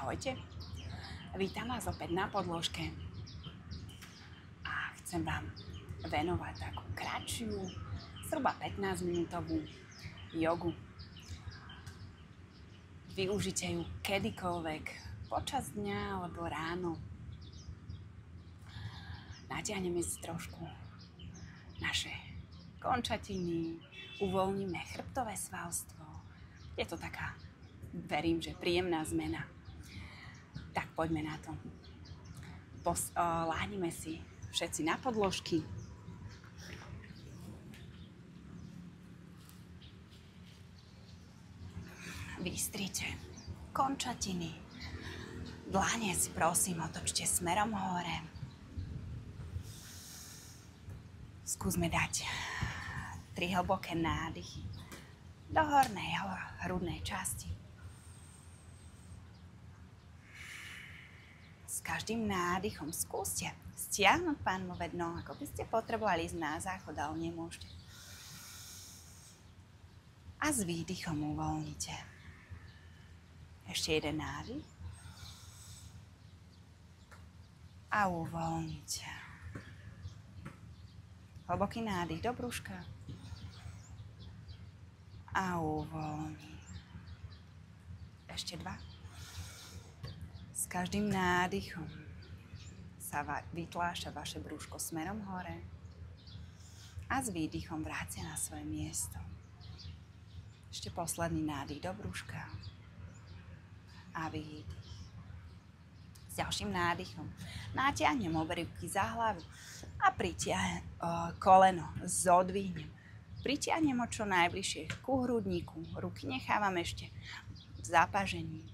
Ahojte, vítam vás opäť na podložke a chcem vám venovať takú kratšiu, zhruba 15-minútovú jogu. Využite ju kedykoľvek, počas dňa alebo ráno. Natiahneme si trošku naše končatiny, uvoľníme chrbtové svalstvo. Je to taká, verím, že príjemná zmena. Tak poďme na to. Láhnime si všetci na podložky. Vystrite končatiny. Dlane si prosím otočte smerom hore. Skúsme dať 3 hlboké nádychy do hornej hrudnej časti. S každým nádychom skúste stiahnuť pánové dno, ako by ste potrebovali ísť na záchod, ale nemôžete. A s výdychom uvoľnite. Ešte jeden nádych. A uvoľnite. Hlboký nádych do brúška. A uvoľni. Ešte 2. S každým nádychom sa vytláča vaše brúško smerom hore a s výdychom vrácia na svoje miesto. Ešte posledný nádych do brúška a výdych. S ďalším nádychom natiahnem obe ruky za hlavu a pritiahnem koleno, zodvihnem. Pritiahnem ho čo najbližšie ku hrudníku. Ruky nechávam ešte v zapážení.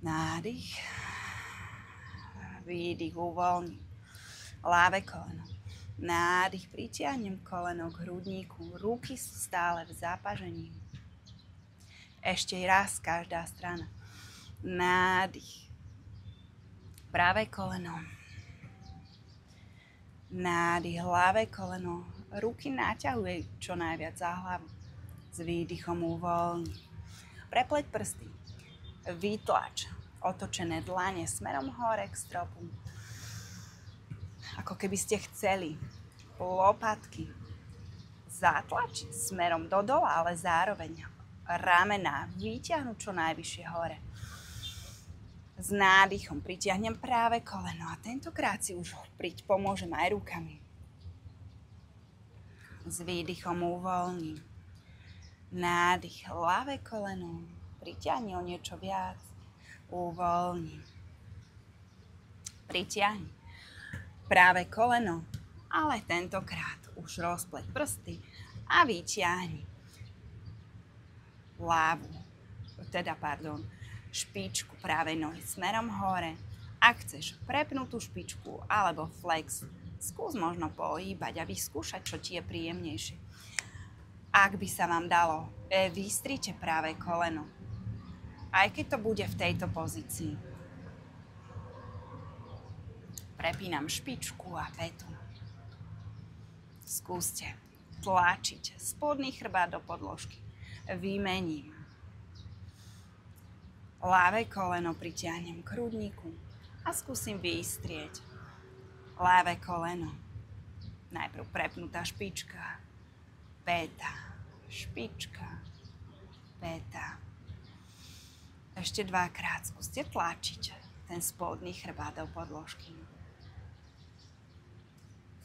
Nádych, výdych, uvoľním ľavé koleno. Nádych, pritiahnem koleno k hrudníku, ruky sú stále v zapážení. Ešte raz každá strana. Nádych, pravé koleno. Nádych, ľavé koleno. Ruky naťahuje čo najviac za hlavu. S výdychom uvoľní. Prepleť prsty. Vytlač otočené dlane smerom hore k stropu. Ako keby ste chceli lopatky zatlačiť smerom do dola, ale zároveň ramená vyťahnuť čo najvyššie hore. S nádychom pritiahnem práve koleno a tentokrát si už pomôžem aj rukami. S výdychom uvoľním. Nádych, ľavé koleno. Pritiahni o niečo viac. Uvoľni. Pritiahni. Práve koleno, ale tentokrát už rozpleť prsty a vytiahni. Špičku pravej nohy smerom hore. Ak chceš prepnutú špičku alebo flex, skús možno pohýbať a vyskúšať, čo ti je príjemnejšie. Ak by sa vám dalo, vystrite práve koleno. Aj keď to bude v tejto pozícii. Prepínam špičku a pätu. Skúste tlačiť spodný chrbát do podložky. Vymením. Ľavé koleno pritiahnem k hrudníku a skúsim vystrieť. Ľavé koleno. Najprv prepnutá špička. Päta. Špička. Päta. Ešte 2-krát skúste tlačiť ten spodný chrbát do podložky.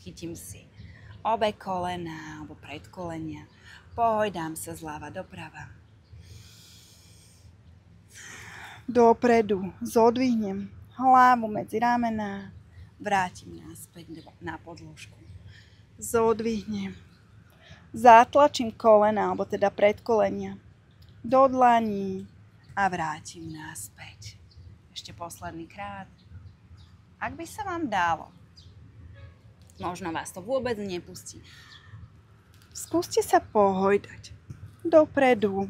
Chytím si obe kolena alebo predkolenia. Pohojdám sa zľava doprava. Dopredu zodvihnem hlavu medzi ramená. Vrátim naspäť na podložku. Zodvihnem. Zatlačím kolena alebo teda predkolenia do dlaní. A vrátim naspäť. Ešte posledný krát. Ak by sa vám dalo, možno vás to vôbec nepustí, skúste sa pohojdať dopredu,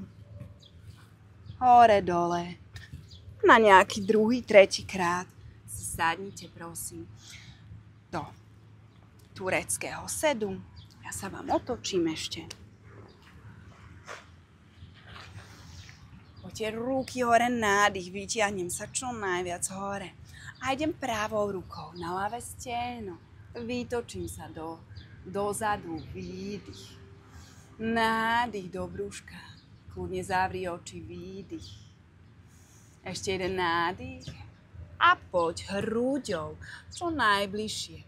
hore, dole. Na nejaký druhý, tretí krát si sadnite, prosím, do tureckého sedu. Ja sa vám otočím ešte. Poďte ruky hore, nádych, vytiahnem sa čo najviac hore. A idem pravou rukou na ľavé stehno. Vytočím sa dozadu, výdych. Nádych do brúška. Kľudne zavri oči, výdych. Ešte jeden nádych. A poď hrúďou čo najbližšie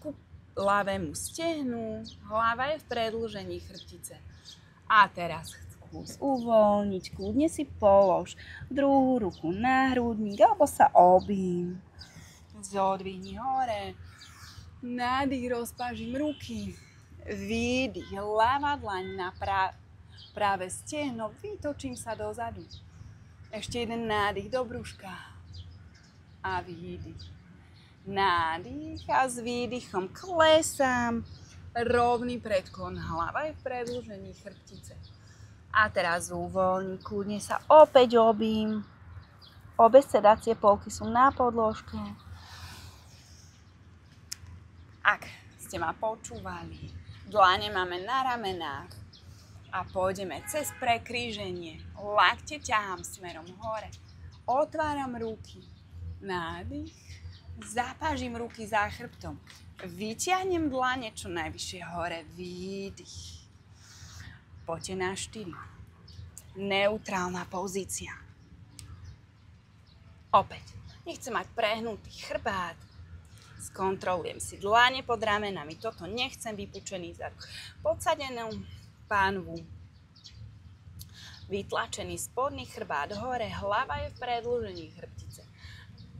ku ľavému stehnu. Hlava je v predĺžení chrbtice. A teraz skús uvoľniť, kľudne si polož druhú ruku na hrudník alebo sa obím. Zodvihni hore. Nádych, rozpážim ruky. Výdych, ľavá dlaň na práve stehno. Vytočím sa dozadu. Ešte jeden nádych do brúška. A výdych. Nádych a s výdychom klesám. Rovný predklon, hlava je v predĺžení chrbtice. A teraz uvoľni, kľudne sa opäť obím. Obe sedacie polky sú na podložke. Ak ste ma počúvali, dlane máme na ramenách a pôjdeme cez prekríženie. Lakte ťahám smerom hore. Otváram ruky. Nádych. Zapážim ruky za chrbtom. Vytiahnem dlane čo najvyššie hore. Výdych. Poďte na 4. Neutrálna pozícia. Opäť. Nechcem mať prehnutý chrbát. Skontrolujem si dlane pod ramenami. Toto nechcem, vypučený zadok. Podsadenú pánvu. Vytlačený spodný chrbát hore. Hlava je v predĺžení chrbtice.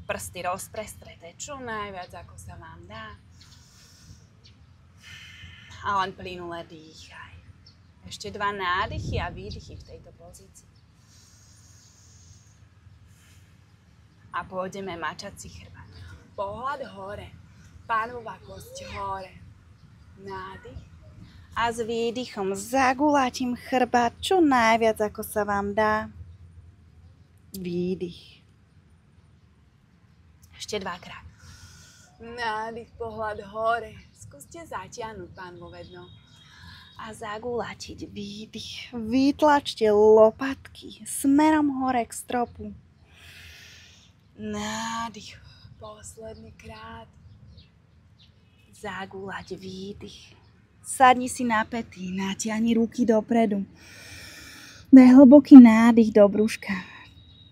Prsty rozprestreté čo najviac, ako sa vám dá. A len plynule dýchaj. Ešte 2 nádychy a výdychy v tejto pozícii. A pôjdeme mačací chrbát. Pohľad hore. Pánvová kosť hore. Nádych. A s výdychom zagulátim chrbát čo najviac, ako sa vám dá. Výdych. Ešte 2-krát. Nádych, pohľad hore. Skúste zatiahnuť pánvové dno. A zagulátiť výdych. Vytlačte lopatky smerom hore k stropu. Nádych. Posledný krát. Zagulať výdych. Sadni si na päty, natiahni ruky dopredu. Daj hlboký nádych do brúška.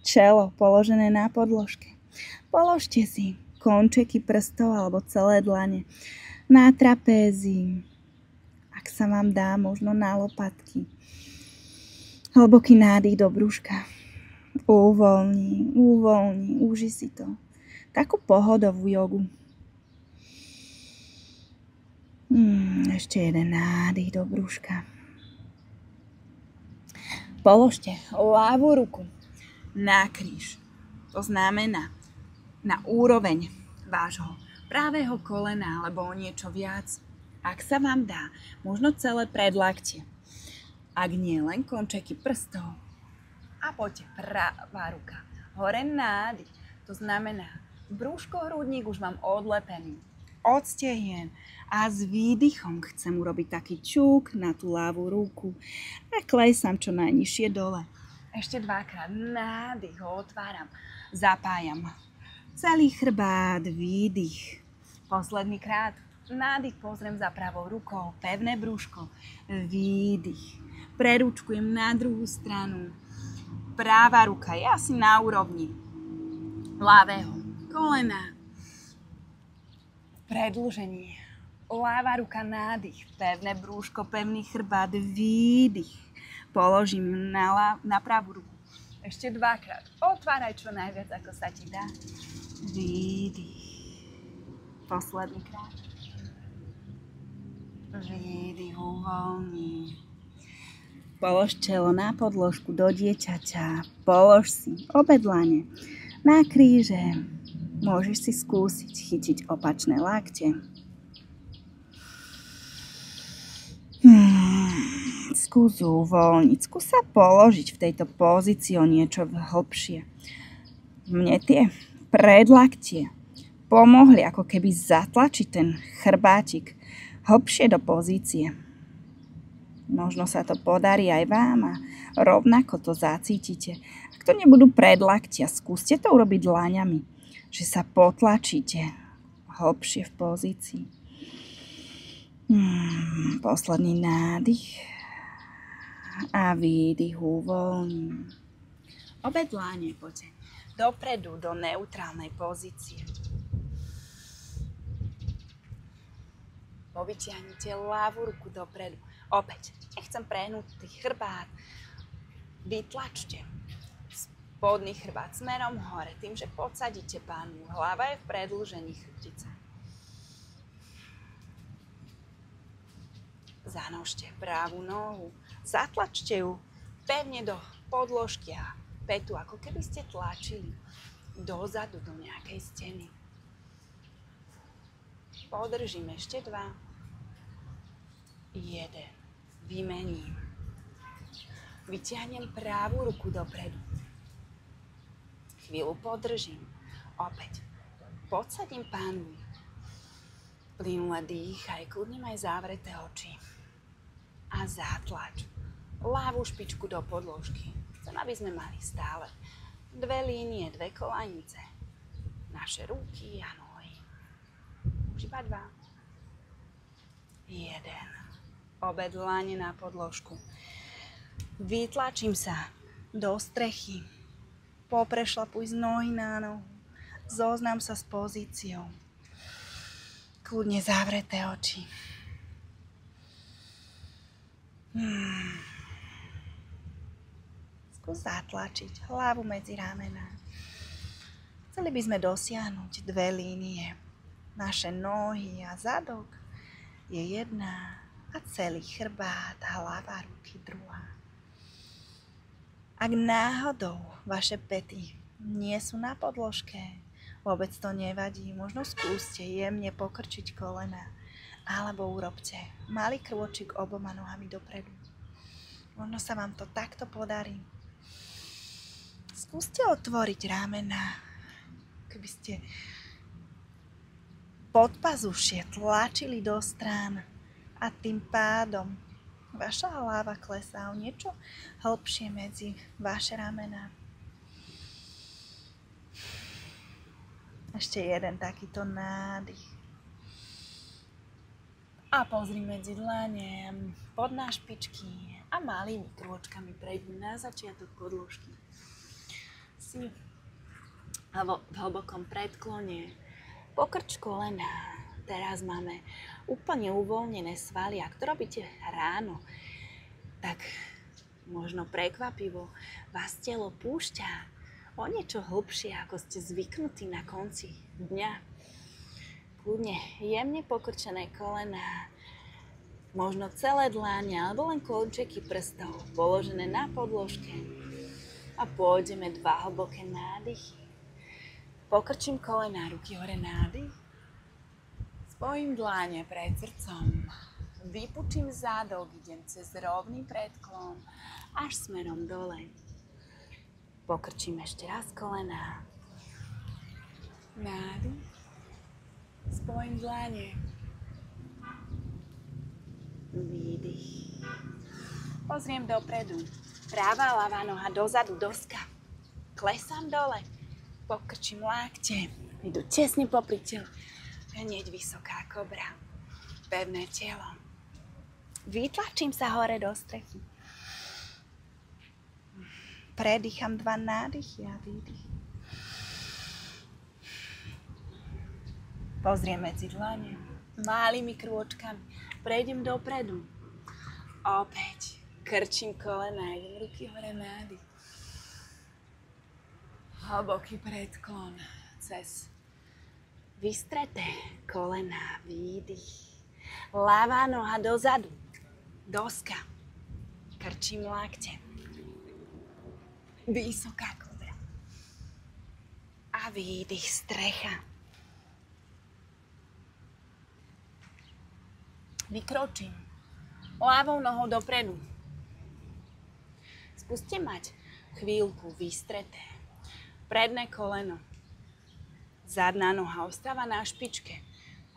Čelo položené na podložke. Položte si končeky prstov alebo celé dlane na trapézii. Ak sa vám dá, možno na lopatky. Hlboký nádych do brúška. Uvoľni, uži si to. Takú pohodovú jogu. Ešte jeden nádych do brúška. Položte ľavú ruku na kríž. To znamená na úroveň vášho pravého kolena alebo o niečo viac. Ak sa vám dá, možno celé predlaktie. Ak nie, len končeky prstov. A poďte pravá ruka. Hore nádych. To znamená, brúško, hrudník už mám odlepený. Od stehien. A s výdychom chcem urobiť taký čuk na tú ľavú ruku. A klesám čo najnižšie dole. Ešte 2-krát. Nádych, ho otváram. Zapájam. Celý chrbát, výdych. Posledný krát. Nádych, pozriem za pravou rukou. Pevné brúško. Výdych. Preručkujem na druhú stranu. Práva ruka je asi na úrovni ľavého kolena. Predĺženie. Ľavá ruka, nádych. Pevné brúško, pevný chrbát, výdych. Položím na pravú ruku. Ešte 2-krát. Otváraj čo najviac, ako sa ti dá. Výdych. Posledný krát. Výdych, uvoľni. Polož čelo na podložku do dieťaťa. Polož si obe dlane na kríže. Môžeš si skúsiť chytiť opačné lakte. Skús uvoľniť. Skús sa položiť v tejto pozícii o niečo hlbšie. Mne tie predlaktie pomohli ako keby zatlačiť ten chrbátik hlbšie do pozície. Možno sa to podarí aj vám a rovnako to zacítite. Ak to nebudú predlaktia, skúste to urobiť dlaňami, že sa potlačíte hlbšie v pozícii. Posledný nádych a výdych uvoľním. Obe dlane poďte dopredu do neutrálnej pozície. Povytiahnite ľavú ruku dopredu. Opäť, nechcem prehnutý chrbát. Vytlačte spodný chrbát smerom hore, tým, že podsadíte pánvu. Hlava je v predĺžení chrbtice. Zanožte pravú nohu. Zatlačte ju pevne do podložky a petu, ako keby ste tlačili dozadu do nejakej steny. Podržím ešte 2. 1. Vymením. Vyťahnem pravú ruku dopredu. Chvíľu podržím. Opäť. Podsadím pánvu. Plynule dýchaj, kľudne aj zavreté oči. A zatlač ľavú špičku do podložky. Chcem, aby sme mali stále 2 línie, 2 kolanice. Naše ruky a nohy. Už iba 2. 1. Obe dlane na podložku. Vytlačím sa do strechy. Poprešlapuj z nohy na nohu. Zoznam sa s pozíciou. Kľudne zavreté oči. Skús zatlačiť hlavu medzi ramená. Chceli by sme dosiahnuť 2 línie. Naše nohy a zadok je 1 a celý chrbát a hlava ruky 2. Ak náhodou vaše pety nie sú na podložke, vôbec to nevadí. Možno skúste jemne pokrčiť kolena alebo urobte malý krôčik oboma nohami dopredu. Možno sa vám to takto podarí. Skúste otvoriť ramená, keby ste podpazušie tlačili do strán a tým pádom vaša hlava klesá o niečo hlbšie medzi vaše ramená. Ešte jeden takýto nádych. A pozri medzi dlane, pod na špičky a malými krôčkami prejdeme na začiatok podložky. Si v hlbokom predklone. Pokrč kolena. Teraz máme úplne uvoľnené svaly. Ak to robíte ráno, tak možno prekvapivo vás telo púšťa o niečo hlbšie, ako ste zvyknutí na konci dňa. Kľudne jemne pokrčené kolená, možno celé dláne alebo len končeky prstov položené na podložke. A pôjdeme 2 hlboké nádychy. Pokrčím kolená, ruky hore, nádych. Spojím dláne pred srdcom. Vypučím zádok, idem cez rovný predklon až smerom dole. Pokrčím ešte raz kolená. Nádych. Spojím dlane. Výdych. Pozriem dopredu. Práva, ľavá noha dozadu, doska. Klesám dole. Pokrčím lákte. Idú tesne popri tele. Hneď vysoká kobra. Pevné telo. Vytlačím sa hore do strechy. Predýcham 2 nádychy a výdych. Pozriem medzi dlane, malými krôčkami, prejdem dopredu. Opäť krčím kolena, idem ruky hore, nádych. Hlboký predklon cez vystreté kolena, výdych. Ľavá noha dozadu, doska. Krčím lakte. Vysoká kobra. A výdych, strecha. Vykročím ľavou nohou dopredu. Skúste mať chvíľku vystreté. Predné koleno. Zadná noha ostáva na špičke.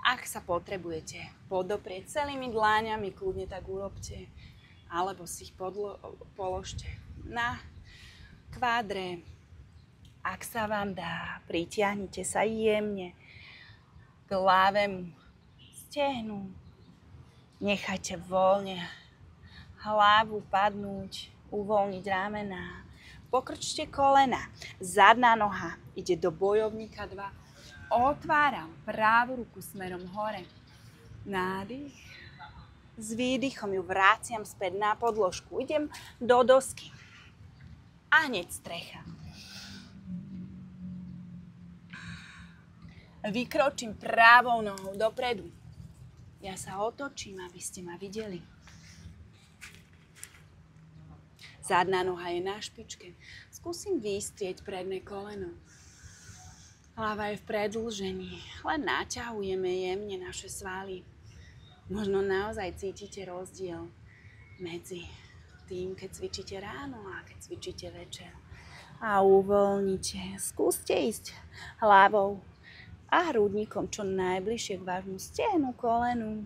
Ak sa potrebujete podoprieť celými dláňami, kľudne tak urobte. alebo si ich položte na kvádre. Ak sa vám dá, pritiahnite sa jemne k ľavému stehnu. Nechajte voľne hlavu padnúť, uvoľniť ramená. Pokrčte kolena. Zadná noha ide do bojovníka 2. Otváram pravú ruku smerom hore. Nádych. S výdychom ju vraciam späť na podložku. Idem do dosky. A hneď strecha. Vykročím pravou nohou dopredu. Ja sa otočím, aby ste ma videli. Zadná noha je na špičke. Skúsim vystrieť predné koleno. Hlava je v predĺžení. Len naťahujeme jemne naše svaly. Možno naozaj cítite rozdiel medzi tým, keď cvičíte ráno a keď cvičíte večer. A uvoľnite. Skúste ísť hlavou a hrudníkom čo najbližšie k vášmu stehnu, kolenu.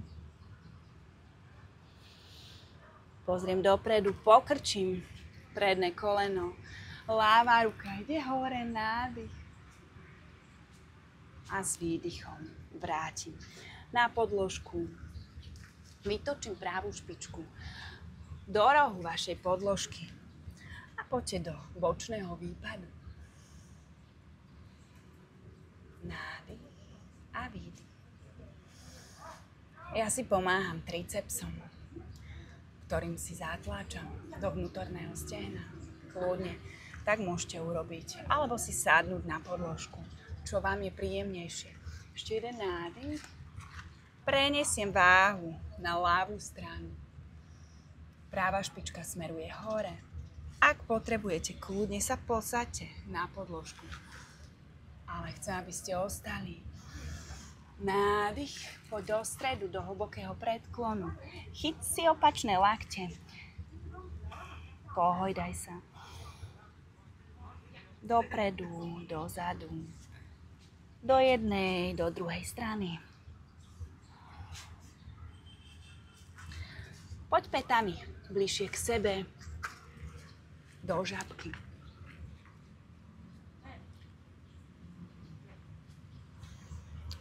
Pozriem dopredu, pokrčím predné koleno. Ľavá ruka ide hore, nádych. A s výdychom vrátim na podložku. Vytočím pravú špičku do rohu vašej podložky a poďte do bočného výpadu. Nádych a výdych. Ja si pomáham tricepsom, ktorým si zatláčam do vnútorného stehna. Kľudne, tak môžete urobiť. Alebo si sadnúť na podložku, čo vám je príjemnejšie. Ešte jeden nádych. Prenesiem váhu na ľavú stranu. Práva špička smeruje hore. Ak potrebujete, kľudne sa posaďte na podložku. Ale chcem, aby ste ostali. Nádych, poď do stredu, do hlbokého predklonu. Chyť si opačné lakte. Pohojdaj sa. Dopredu, dozadu. Do jednej, do druhej strany. Poď pätami bližšie k sebe, do žabky.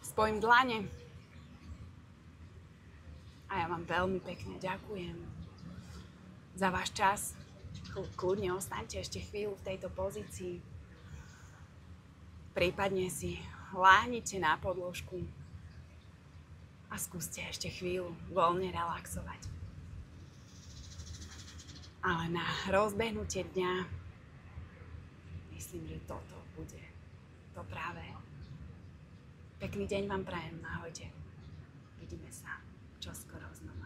Spojím dlane. A ja vám veľmi pekne ďakujem za váš čas. Kľudne ostaňte ešte chvíľu v tejto pozícii. Prípadne si láhnite na podložku a skúste ešte chvíľu voľne relaxovať. Ale na rozbehnutie dňa myslím, že toto bude to práve. Pekný deň vám prajem. Ahojte. Vidíme sa čoskoro znova.